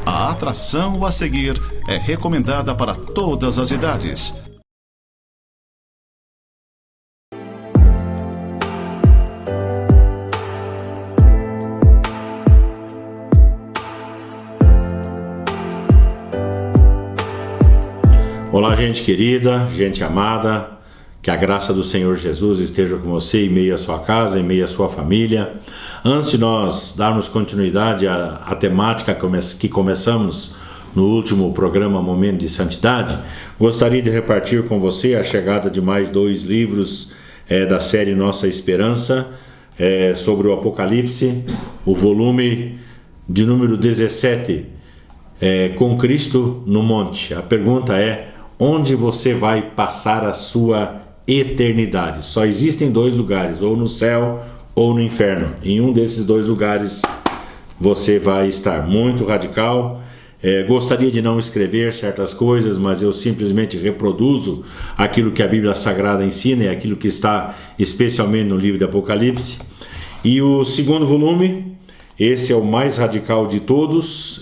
A atração a seguir é recomendada para todas as idades. Olá, gente querida, gente amada, que a graça do Senhor Jesus esteja com você em meio à sua casa, em meio à sua família. Antes de nós darmos continuidade à temática que começamos no último programa Momento de Santidade, gostaria de repartir com você a chegada de mais 2 livros da série Nossa Esperança, sobre o Apocalipse, o volume de número 17, Com Cristo no Monte. A pergunta é: onde você vai passar a sua eternidade? Só existem 2 lugares, ou no céu ou no inferno. Em um desses 2 lugares você vai estar. Muito radical. Gostaria de não escrever certas coisas, mas eu simplesmente reproduzo aquilo que a Bíblia Sagrada ensina, e aquilo que está especialmente no livro de Apocalipse. E o segundo volume, esse é o mais radical de todos,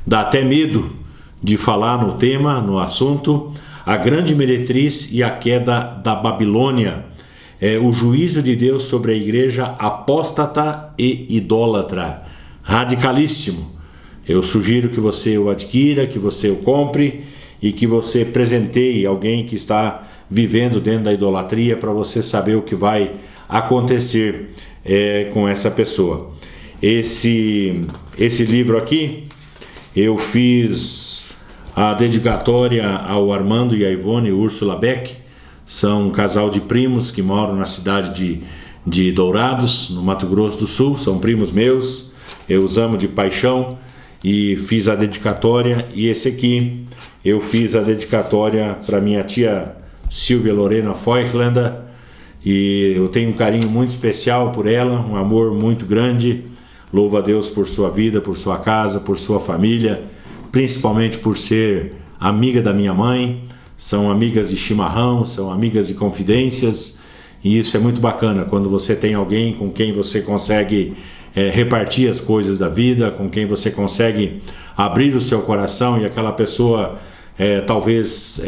dá até medo de falar no tema, no assunto: a grande meretriz e a queda da Babilônia, o juízo de Deus sobre a igreja apóstata e idólatra. Radicalíssimo. Eu sugiro que você o adquira, que você o compre e que você presenteie alguém que está vivendo dentro da idolatria, para você saber o que vai acontecer com essa pessoa. Esse livro aqui, eu fiz a dedicatória ao Armando e a Ivone Úrsula Beck. São um casal de primos que moram na cidade de Dourados, no Mato Grosso do Sul. São primos meus, eu os amo de paixão, e fiz a dedicatória. E esse aqui eu fiz a dedicatória para minha tia Silvia Lorena Feuchlander, e eu tenho um carinho muito especial por ela, um amor muito grande. Louvo a Deus por sua vida, por sua casa, por sua família, principalmente por ser amiga da minha mãe. São amigas de chimarrão, são amigas de confidências, e isso é muito bacana quando você tem alguém com quem você consegue repartir as coisas da vida, com quem você consegue abrir o seu coração, e aquela pessoa talvez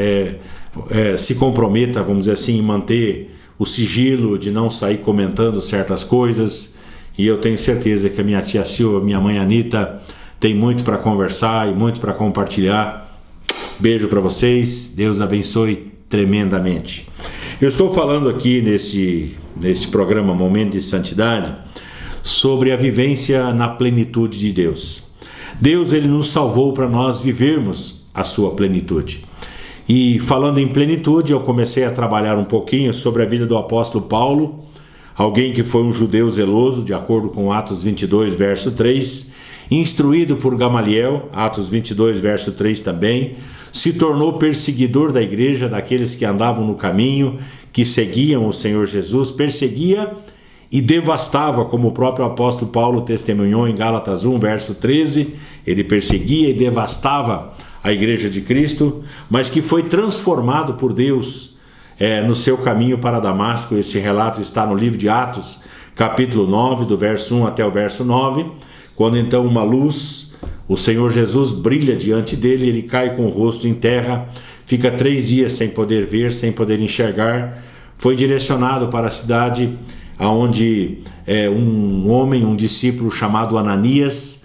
se comprometa, vamos dizer assim, em manter o sigilo de não sair comentando certas coisas. E eu tenho certeza que a minha tia Silva, minha mãe Anita, tem muito para conversar e muito para compartilhar. Beijo para vocês, Deus abençoe tremendamente. Eu estou falando aqui neste programa Momento de Santidade sobre a vivência na plenitude de Deus. Deus, ele nos salvou para nós vivermos a sua plenitude. E falando em plenitude, eu comecei a trabalhar um pouquinho sobre a vida do apóstolo Paulo, alguém que foi um judeu zeloso, de acordo com Atos 22, verso 3, instruído por Gamaliel, Atos 22, verso 3 também, se tornou perseguidor da igreja, daqueles que andavam no caminho, que seguiam o Senhor Jesus, perseguia e devastava, como o próprio apóstolo Paulo testemunhou em Gálatas 1, verso 13, ele perseguia e devastava a igreja de Cristo, mas que foi transformado por Deus no seu caminho para Damasco. Esse relato está no livro de Atos, capítulo 9, do verso 1 até o verso 9, quando então uma luz, o Senhor Jesus, brilha diante dele, ele cai com o rosto em terra, fica 3 dias sem poder ver, sem poder enxergar. Foi direcionado para a cidade onde um homem, um discípulo chamado Ananias,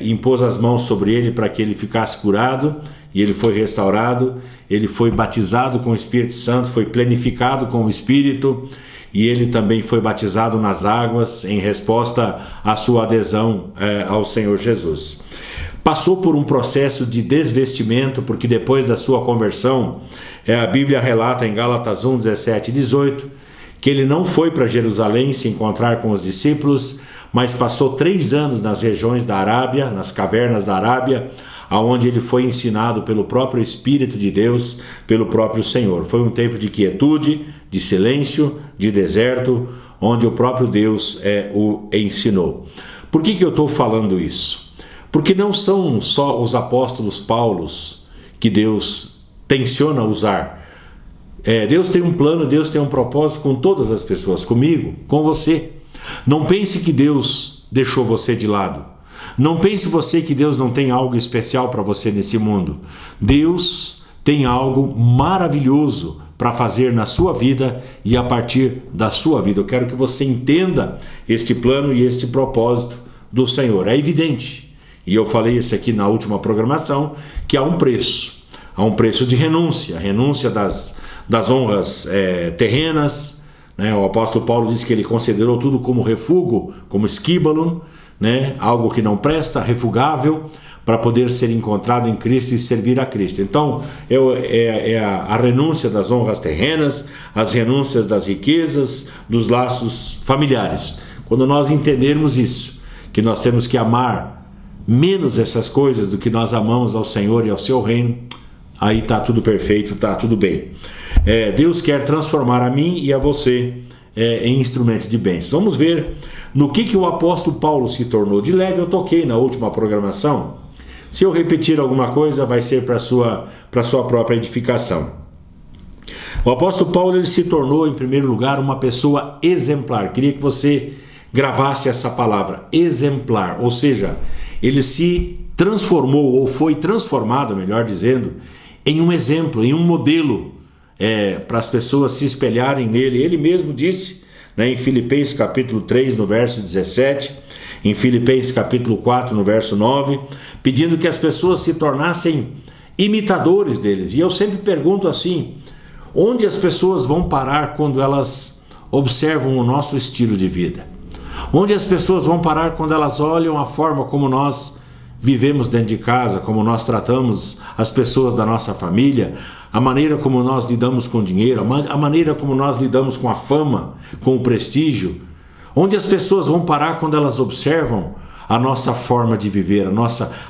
impôs as mãos sobre ele para que ele ficasse curado, e ele foi restaurado. Ele foi batizado com o Espírito Santo, foi plenificado com o Espírito, e ele também foi batizado nas águas em resposta à sua adesão ao Senhor Jesus. Passou por um processo de desvestimento, porque depois da sua conversão, a Bíblia relata em Gálatas 1, 17 e 18, que ele não foi para Jerusalém se encontrar com os discípulos, mas passou 3 anos nas regiões da Arábia, nas cavernas da Arábia, aonde ele foi ensinado pelo próprio Espírito de Deus, pelo próprio Senhor. Foi um tempo de quietude, de silêncio, de deserto, onde o próprio Deus o ensinou. Por que eu estou falando isso? Porque não são só os apóstolos Paulos que Deus tenciona usar. Deus tem um plano, Deus tem um propósito com todas as pessoas, comigo, com você. Não pense que Deus deixou você de lado. Não pense você que Deus não tem algo especial para você nesse mundo. Deus tem algo maravilhoso para fazer na sua vida e a partir da sua vida. Eu quero que você entenda este plano e este propósito do Senhor. É evidente, e eu falei isso aqui na última programação, que há um preço. Há um preço de renúncia, renúncia das honras terrenas, né? O apóstolo Paulo disse que ele considerou tudo como refúgio, como esquíbalon, né? Algo que não presta, refugável, para poder ser encontrado em Cristo e servir a Cristo. Então, a renúncia das honras terrenas, as renúncias das riquezas, dos laços familiares. Quando nós entendermos isso, que nós temos que amar menos essas coisas do que nós amamos ao Senhor e ao seu reino, aí está tudo perfeito, está tudo bem. Deus quer transformar a mim e a você em instrumento de bênção. Vamos ver no que o apóstolo Paulo se tornou. De leve eu toquei na última programação. Se eu repetir alguma coisa, vai ser para sua própria edificação. O apóstolo Paulo ele se tornou, em primeiro lugar, uma pessoa exemplar. Queria que você gravasse essa palavra, exemplar. Ou seja, ele se transformou, ou foi transformado, melhor dizendo, em um exemplo, em um modelo, para as pessoas se espelharem nele. Ele mesmo disse, né, em Filipenses capítulo 3, no verso 17, em Filipenses capítulo 4, no verso 9, pedindo que as pessoas se tornassem imitadores deles. E eu sempre pergunto assim, onde as pessoas vão parar quando elas observam o nosso estilo de vida? Onde as pessoas vão parar quando elas olham a forma como nós vivemos dentro de casa, como nós tratamos as pessoas da nossa família, a maneira como nós lidamos com o dinheiro, a maneira como nós lidamos com a fama, com o prestígio? Onde as pessoas vão parar quando elas observam a nossa forma de viver,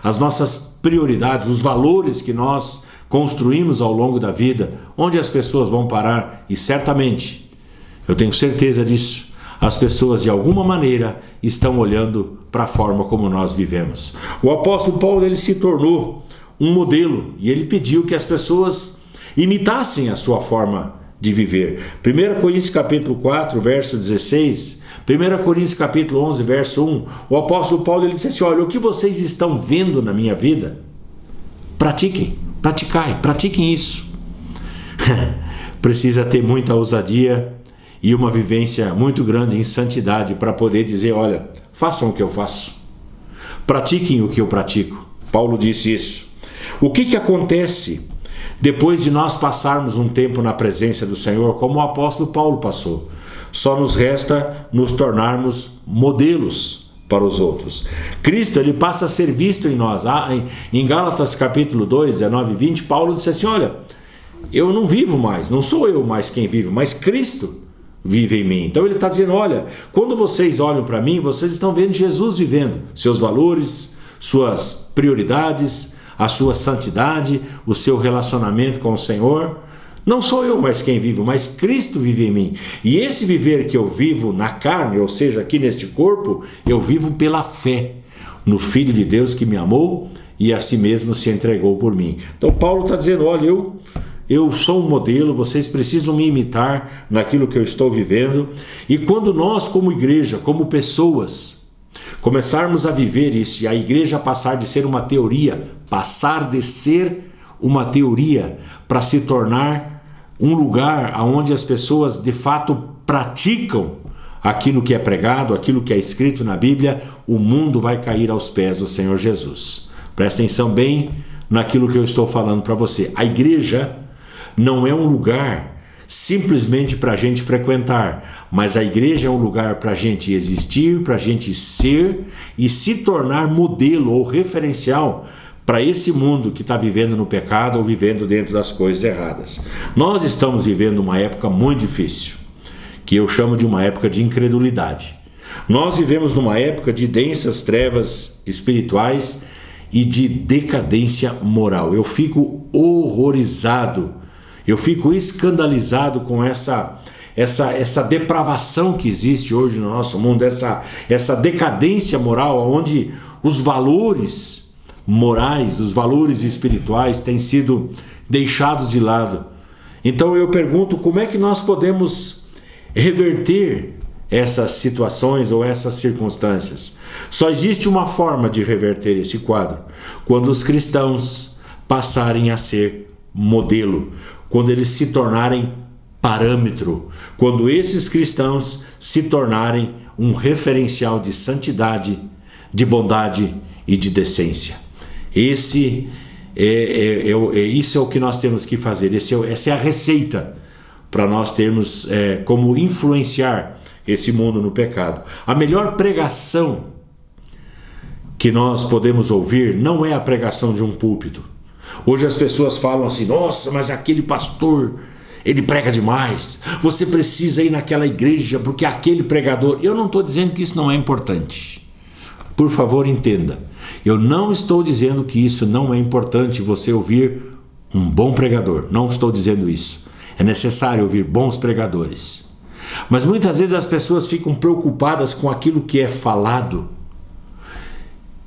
as nossas prioridades, os valores que nós construímos ao longo da vida? Onde as pessoas vão parar? E certamente, eu tenho certeza disso, as pessoas de alguma maneira estão olhando para a forma como nós vivemos. O apóstolo Paulo ele se tornou um modelo e ele pediu que as pessoas imitassem a sua forma de viver. 1 Coríntios capítulo 4, verso 16, 1 Coríntios capítulo 11, verso 1, o apóstolo Paulo ele disse assim, olha, o que vocês estão vendo na minha vida, pratiquem isso. Precisa ter muita ousadia e uma vivência muito grande em santidade para poder dizer, olha, façam o que eu faço, pratiquem o que eu pratico. Paulo disse isso. O que acontece depois de nós passarmos um tempo na presença do Senhor, como o apóstolo Paulo passou? Só nos resta nos tornarmos modelos para os outros. Cristo ele passa a ser visto em nós. Em Gálatas capítulo 2, 19 e 20, Paulo disse assim, olha, eu não vivo mais, não sou eu mais quem vive, mas Cristo vive em mim. Então ele está dizendo, olha, quando vocês olham para mim, vocês estão vendo Jesus vivendo seus valores, suas prioridades, a sua santidade, o seu relacionamento com o Senhor. Não sou eu mais quem vivo, mas Cristo vive em mim. E esse viver que eu vivo na carne, ou seja, aqui neste corpo, eu vivo pela fé no Filho de Deus que me amou e a si mesmo se entregou por mim. Então Paulo está dizendo, olha, eu sou um modelo, vocês precisam me imitar naquilo que eu estou vivendo. E quando nós, como igreja, como pessoas, começarmos a viver isso, e a igreja passar de ser uma teoria, para se tornar um lugar onde as pessoas de fato praticam aquilo que é pregado, aquilo que é escrito na Bíblia, o mundo vai cair aos pés do Senhor Jesus. Presta atenção bem naquilo que eu estou falando para você. A igreja não é um lugar simplesmente para a gente frequentar, mas a igreja é um lugar para a gente existir, para a gente ser e se tornar modelo ou referencial para esse mundo que está vivendo no pecado ou vivendo dentro das coisas erradas. Nós estamos vivendo uma época muito difícil, que eu chamo de uma época de incredulidade. Nós vivemos numa época de densas trevas espirituais e de decadência moral. Eu fico horrorizado, eu fico escandalizado com essa depravação que existe hoje no nosso mundo, essa decadência moral, onde os valores morais, os valores espirituais têm sido deixados de lado. Então eu pergunto, como é que nós podemos reverter essas situações ou essas circunstâncias. Só existe uma forma de reverter esse quadro: quando os cristãos passarem a ser modelo, quando eles se tornarem parâmetro, quando esses cristãos se tornarem um referencial de santidade, de bondade e de decência. Isso é o que nós temos que fazer. Essa é a receita para nós termos como influenciar esse mundo no pecado. A melhor pregação que nós podemos ouvir não é a pregação de um púlpito. Hoje as pessoas falam assim: nossa, mas aquele pastor, ele prega demais, você precisa ir naquela igreja porque aquele pregador... Eu não estou dizendo que isso não é importante. Por favor, entenda. Eu não estou dizendo que isso não é importante, você ouvir um bom pregador. Não estou dizendo isso. É necessário ouvir bons pregadores. Mas muitas vezes as pessoas ficam preocupadas com aquilo que é falado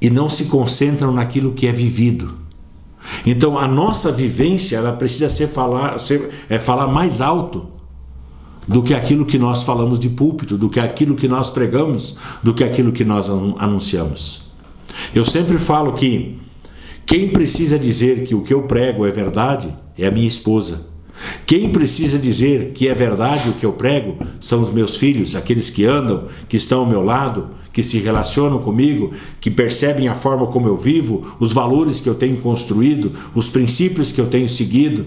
e não se concentram naquilo que é vivido. Então a nossa vivência, ela precisa falar mais alto do que aquilo que nós falamos de púlpito, do que aquilo que nós pregamos, do que aquilo que nós anunciamos. Eu sempre falo que quem precisa dizer que o que eu prego é verdade é a minha esposa. Quem precisa dizer que é verdade o que eu prego são os meus filhos, aqueles que andam, que estão ao meu lado, que se relacionam comigo, que percebem a forma como eu vivo, os valores que eu tenho construído, os princípios que eu tenho seguido.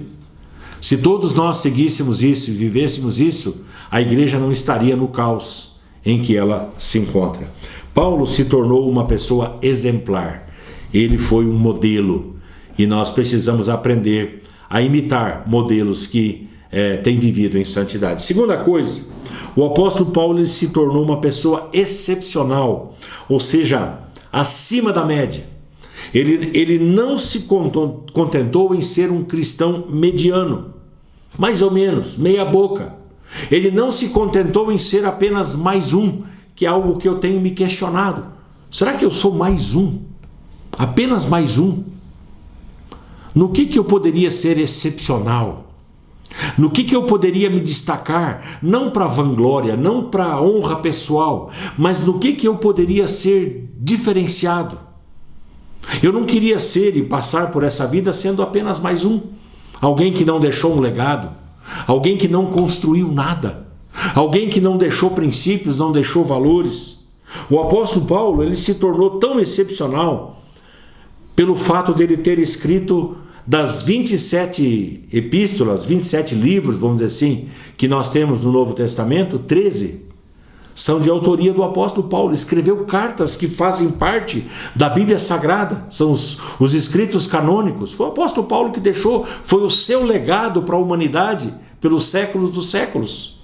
Se todos nós seguíssemos isso e vivêssemos isso, a igreja não estaria no caos em que ela se encontra. Paulo se tornou uma pessoa exemplar. Ele foi um modelo e nós precisamos aprender a imitar modelos que têm vivido em santidade. Segunda coisa, o apóstolo Paulo ele se tornou uma pessoa excepcional, ou seja, acima da média. Ele não se contentou em ser um cristão mediano, mais ou menos, meia boca. Ele não se contentou em ser apenas mais um, que é algo que eu tenho me questionado. Será que eu sou mais um? Apenas mais um? No que eu poderia ser excepcional? No que eu poderia me destacar? Não para vanglória, não para honra pessoal, mas no que eu poderia ser diferenciado? Eu não queria ser e passar por essa vida sendo apenas mais um. Alguém que não deixou um legado. Alguém que não construiu nada. Alguém que não deixou princípios, não deixou valores. O apóstolo Paulo ele se tornou tão excepcional pelo fato dele ter escrito das 27 epístolas, 27 livros, vamos dizer assim, que nós temos no Novo Testamento, 13 são de autoria do apóstolo Paulo. Escreveu cartas que fazem parte da Bíblia Sagrada, são os escritos canônicos. Foi o apóstolo Paulo que deixou, foi o seu legado para a humanidade pelos séculos dos séculos.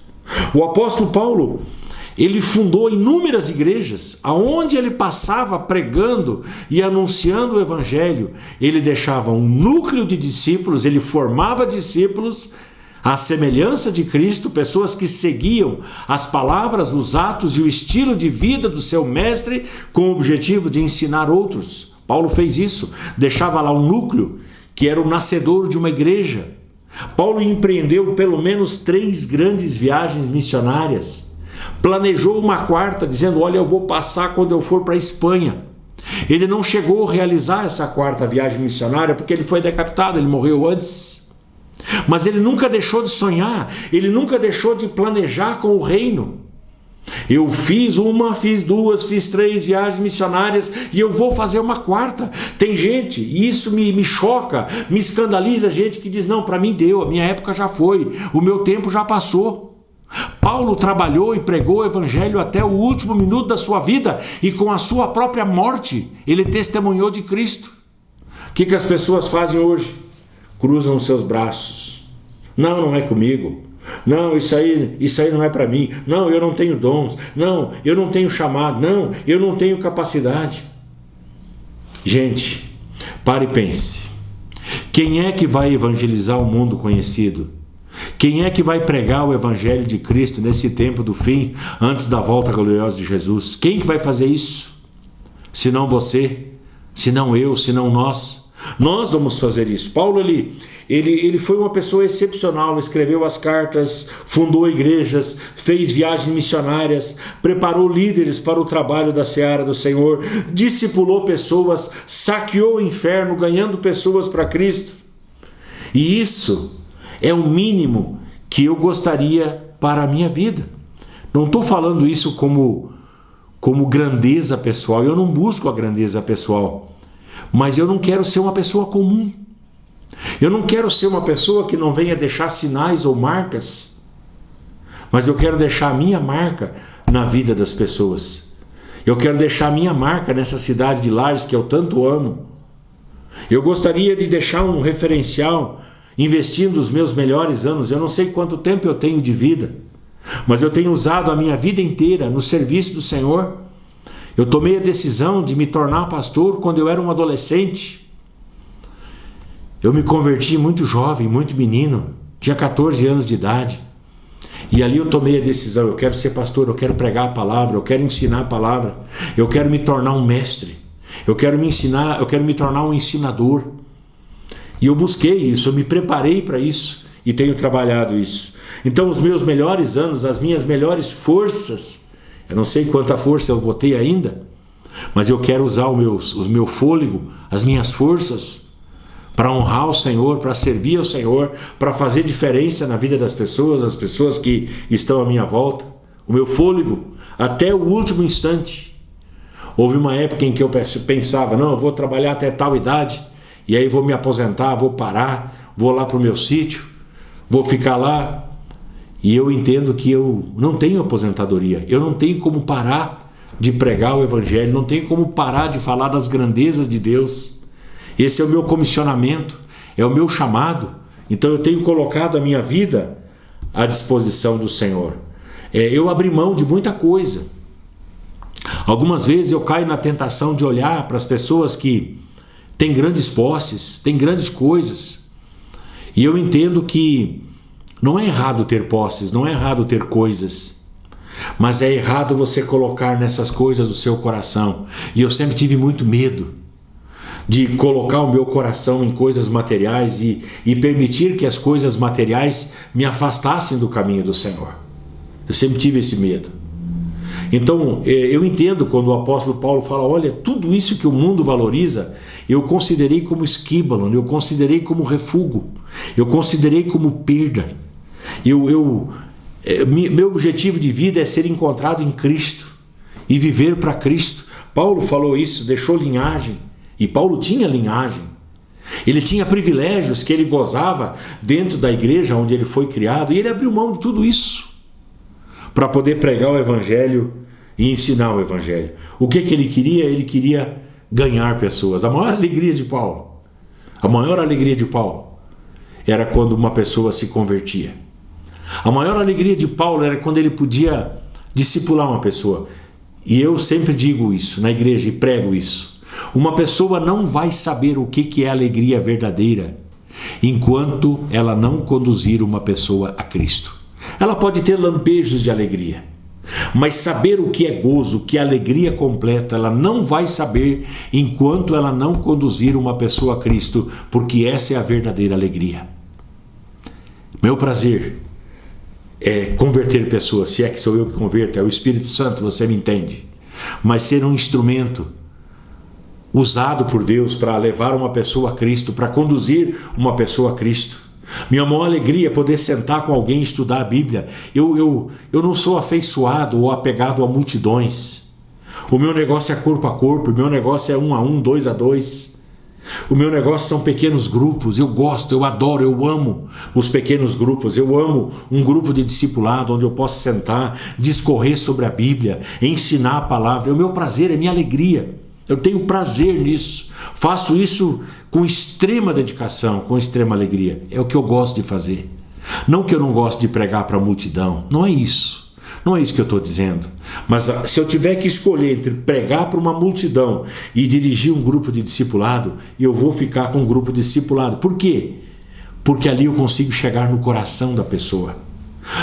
O apóstolo Paulo, ele fundou inúmeras igrejas, aonde ele passava pregando e anunciando o evangelho. Ele deixava um núcleo de discípulos, ele formava discípulos à semelhança de Cristo, pessoas que seguiam as palavras, os atos e o estilo de vida do seu mestre com o objetivo de ensinar outros. Paulo fez isso, deixava lá um núcleo que era o nascedor de uma igreja. Paulo empreendeu pelo menos 3 grandes viagens missionárias. Planejou uma 4ª, dizendo: olha, eu vou passar quando eu for para a Espanha. Ele não chegou a realizar essa 4ª viagem missionária porque ele foi decapitado, ele morreu antes. Mas ele nunca deixou de sonhar, ele nunca deixou de planejar com o reino. Eu fiz 1, fiz 2, fiz 3 viagens missionárias e eu vou fazer uma 4ª. Tem gente, e isso me choca, me escandaliza, gente que diz: não, para mim deu, a minha época já foi, o meu tempo já passou. Paulo trabalhou e pregou o evangelho até o último minuto da sua vida e com a sua própria morte ele testemunhou de Cristo. O que as pessoas fazem hoje? Cruzam os seus braços. Não é comigo. Não, isso aí não é para mim. Não, eu não tenho dons. Não, eu não tenho chamado. Não, eu não tenho capacidade. Gente, pare e pense. Quem é que vai evangelizar o mundo conhecido? Quem é que vai pregar o evangelho de Cristo nesse tempo do fim, antes da volta gloriosa de Jesus? Quem que vai fazer isso? Se não você, se não eu, se não nós. Nós vamos fazer isso. Paulo, ele foi uma pessoa excepcional, escreveu as cartas, fundou igrejas, fez viagens missionárias, preparou líderes para o trabalho da seara do Senhor, discipulou pessoas, saqueou o inferno, ganhando pessoas para Cristo. E isso é o mínimo que eu gostaria para a minha vida. Não estou falando isso como grandeza pessoal, eu não busco a grandeza pessoal. Mas eu não quero ser uma pessoa comum. Eu não quero ser uma pessoa que não venha deixar sinais ou marcas. Mas eu quero deixar a minha marca na vida das pessoas. Eu quero deixar a minha marca nessa cidade de Lages que eu tanto amo. Eu gostaria de deixar um referencial, investindo os meus melhores anos. Eu não sei quanto tempo eu tenho de vida, mas eu tenho usado a minha vida inteira no serviço do Senhor. Eu tomei a decisão de me tornar pastor quando eu era um adolescente. Eu me converti muito jovem, muito menino, tinha 14 anos de idade. E ali eu tomei a decisão, eu quero ser pastor, eu quero pregar a palavra, eu quero ensinar a palavra, eu quero me tornar um mestre, eu quero me tornar um ensinador. E eu busquei isso, eu me preparei para isso e tenho trabalhado isso. Então os meus melhores anos, as minhas melhores forças, eu não sei quanta força eu vou ter ainda, mas eu quero usar o meu fôlego, as minhas forças, para honrar o Senhor, para servir ao Senhor, para fazer diferença na vida das pessoas, as pessoas que estão à minha volta. O meu fôlego até o último instante. Houve uma época em que eu pensava, não, eu vou trabalhar até tal idade, e aí vou me aposentar, vou parar, vou lá para o meu sítio, vou ficar lá. E eu entendo que eu não tenho aposentadoria, eu não tenho como parar de pregar o Evangelho, não tenho como parar de falar das grandezas de Deus. Esse é o meu comissionamento, é o meu chamado. Então eu tenho colocado a minha vida à disposição do Senhor. Eu abri mão de muita coisa. Algumas vezes eu caio na tentação de olhar para as pessoas que têm grandes posses, têm grandes coisas. E eu entendo que não é errado ter posses, não é errado ter coisas, mas é errado você colocar nessas coisas o seu coração. E eu sempre tive muito medo de colocar o meu coração em coisas materiais e permitir que as coisas materiais me afastassem do caminho do Senhor. Eu sempre tive esse medo. Então, eu entendo quando o apóstolo Paulo fala, olha, tudo isso que o mundo valoriza, eu considerei como esquíbalon, eu considerei como refúgio, eu considerei como perda. Meu objetivo de vida é ser encontrado em Cristo e viver para Cristo. Paulo falou isso, deixou linhagem, e Paulo tinha linhagem. Ele tinha privilégios que ele gozava dentro da igreja onde ele foi criado, e ele abriu mão de tudo isso para poder pregar o Evangelho e ensinar o Evangelho. O que ele queria? Ele queria ganhar pessoas. A maior alegria de Paulo era quando uma pessoa se convertia. A maior alegria de Paulo era quando ele podia discipular uma pessoa. E eu sempre digo isso na igreja e prego isso. Uma pessoa não vai saber o que é alegria verdadeira enquanto ela não conduzir uma pessoa a Cristo. Ela pode ter lampejos de alegria, mas saber o que é gozo, o que é alegria completa, ela não vai saber enquanto ela não conduzir uma pessoa a Cristo, porque essa é a verdadeira alegria. Meu prazer é converter pessoas, se é que sou eu que converto, é o Espírito Santo, você me entende. Mas ser um instrumento usado por Deus para levar uma pessoa a Cristo, para conduzir uma pessoa a Cristo. Minha maior alegria é poder sentar com alguém e estudar a Bíblia. Eu não sou afeiçoado ou apegado a multidões. O meu negócio é corpo a corpo, o meu negócio é 1 a 1, 2 a 2. O meu negócio são pequenos grupos. Eu gosto, eu adoro, eu amo os pequenos grupos. Eu amo um grupo de discipulado onde eu posso sentar, discorrer sobre a Bíblia, ensinar a palavra. É o meu prazer, é minha alegria. Eu tenho prazer nisso. Faço isso com extrema dedicação, com extrema alegria. É o que eu gosto de fazer. Não que eu não gosto de pregar para a multidão. Não é isso. Não é isso que eu estou dizendo. Mas se eu tiver que escolher entre pregar para uma multidão e dirigir um grupo de discipulado, eu vou ficar com um grupo de discipulado. Por quê? Porque ali eu consigo chegar no coração da pessoa.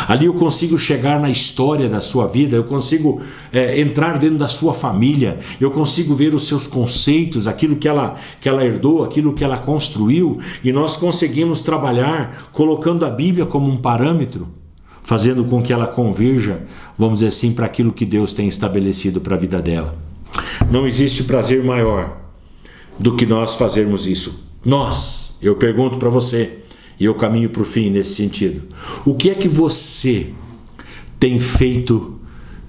Ali eu consigo chegar na história da sua vida, eu consigo entrar dentro da sua família, eu consigo ver os seus conceitos, aquilo que ela herdou, aquilo que ela construiu, e nós conseguimos trabalhar colocando a Bíblia como um parâmetro, fazendo com que ela converja, vamos dizer assim, para aquilo que Deus tem estabelecido para a vida dela. Não existe prazer maior do que nós fazermos isso. Eu pergunto para você, e eu caminho para o fim nesse sentido. O que é que você tem feito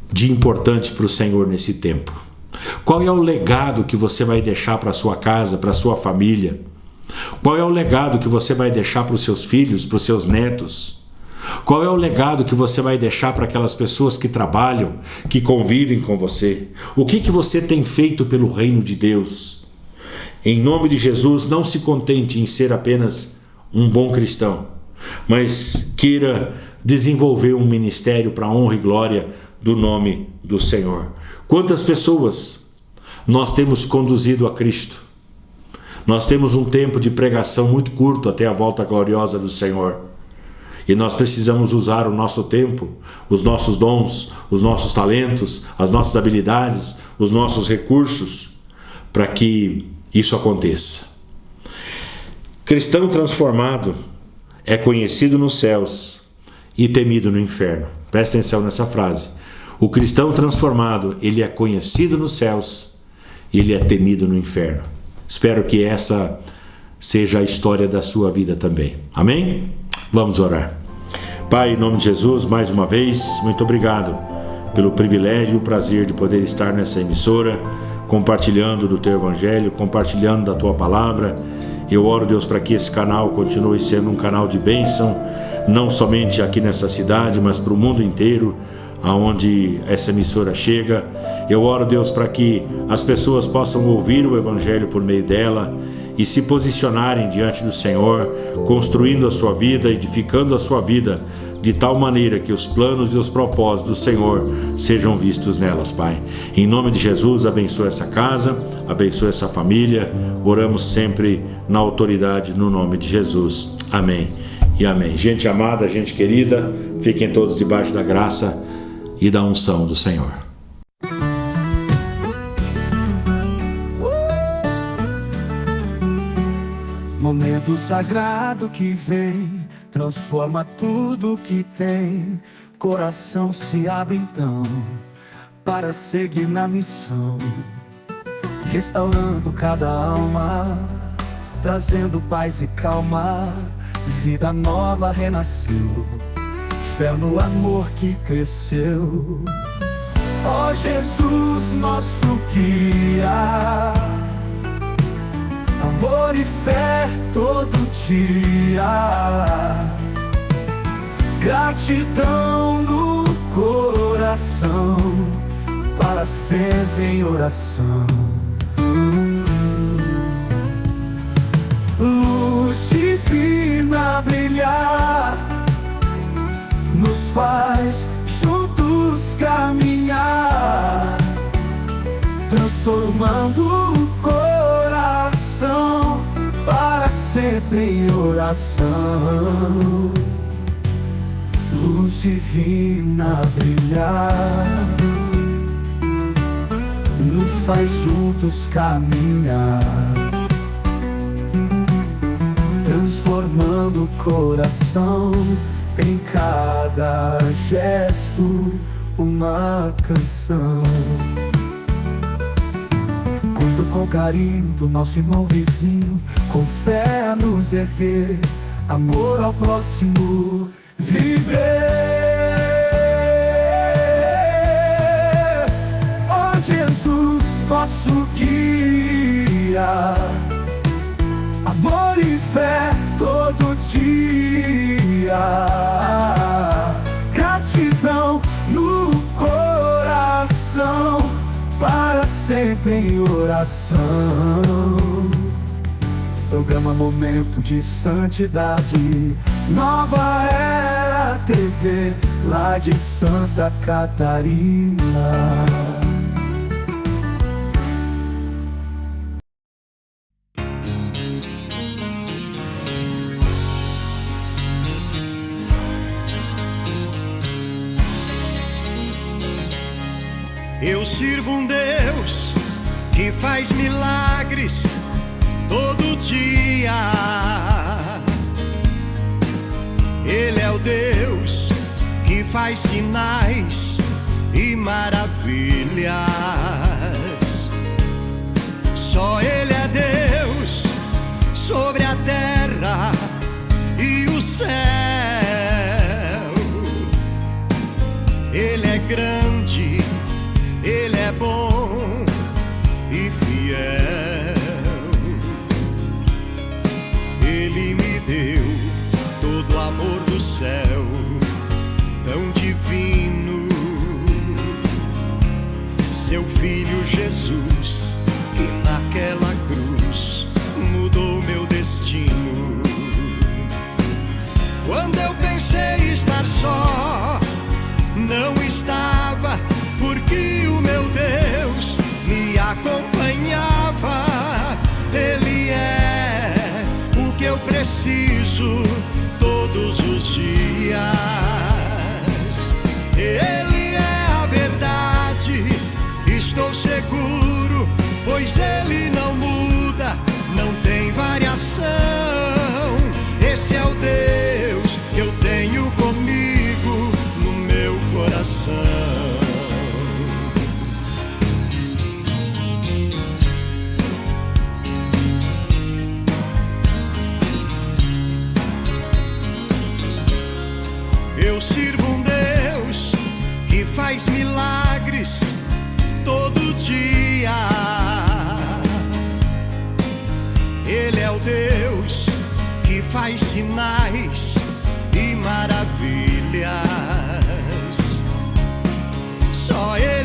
de importante para o Senhor nesse tempo? Qual é o legado que você vai deixar para a sua casa, para a sua família? Qual é o legado que você vai deixar para os seus filhos, para os seus netos? Qual é o legado que você vai deixar para aquelas pessoas que trabalham, que convivem com você? O que você tem feito pelo reino de Deus? Em nome de Jesus, não se contente em ser apenas um bom cristão, mas queira desenvolver um ministério para a honra e glória do nome do Senhor. Quantas pessoas nós temos conduzido a Cristo? Nós temos um tempo de pregação muito curto até a volta gloriosa do Senhor. E nós precisamos usar o nosso tempo, os nossos dons, os nossos talentos, as nossas habilidades, os nossos recursos, para que isso aconteça. Cristão transformado é conhecido nos céus e temido no inferno. Presta atenção nessa frase. O cristão transformado, ele é conhecido nos céus e ele é temido no inferno. Espero que essa seja a história da sua vida também. Amém? Vamos orar. Pai, em nome de Jesus, mais uma vez, muito obrigado pelo privilégio e o prazer de poder estar nessa emissora, compartilhando do Teu Evangelho, compartilhando da Tua Palavra. Eu oro, Deus, para que esse canal continue sendo um canal de bênção, não somente aqui nessa cidade, mas para o mundo inteiro, aonde essa emissora chega. Eu oro, Deus, para que as pessoas possam ouvir o Evangelho por meio dela e se posicionarem diante do Senhor, construindo a sua vida, edificando a sua vida, de tal maneira que os planos e os propósitos do Senhor sejam vistos nelas, Pai. Em nome de Jesus, abençoa essa casa, abençoa essa família. Oramos sempre na autoridade, no nome de Jesus. Amém e amém. Gente amada, gente querida, fiquem todos debaixo da graça e da unção do Senhor. Momento sagrado que vem, transforma tudo que tem. Coração se abre então, para seguir na missão. Restaurando cada alma, trazendo paz e calma. Vida nova renasceu, fé no amor que cresceu. Ó Jesus, nosso guia, amor e fé todo dia. Gratidão no coração, para sempre em oração. Luz divina brilhar, nos faz juntos caminhar, transformando o coração para sempre em oração. Luz divina brilhar, nos faz juntos caminhar, transformando o coração em cada gesto uma canção. Cuido com carinho do nosso irmão vizinho, com fé a nos erguer, amor ao próximo viver. Ó Jesus, nosso guia, amor e fé todo dia. Gratidão no coração, para sempre em oração. Programa Momento de Santidade, Nova Era TV, lá de Santa Catarina. Eu sirvo um Deus que faz milagres todo dia. Ele é o Deus que faz sinais e maravilhas. Só Ele é Deus sobre a terra e o céu. Ele é grande, Ele é bom e fiel. Ele me deu todo o amor do céu, tão divino. Seu Filho Jesus, que naquela cruz mudou meu destino. Quando eu pensei estar só, não estava, porque o meu Deus me acompanhava. Ele é o que eu preciso todos os dias. Ele é a verdade, estou seguro, pois Ele não muda, não tem variação. Esse é o Deus que eu tenho comigo no meu coração. Eu sirvo um Deus que faz milagres todo dia. Ele é o Deus que faz sinais e maravilhas. Só Ele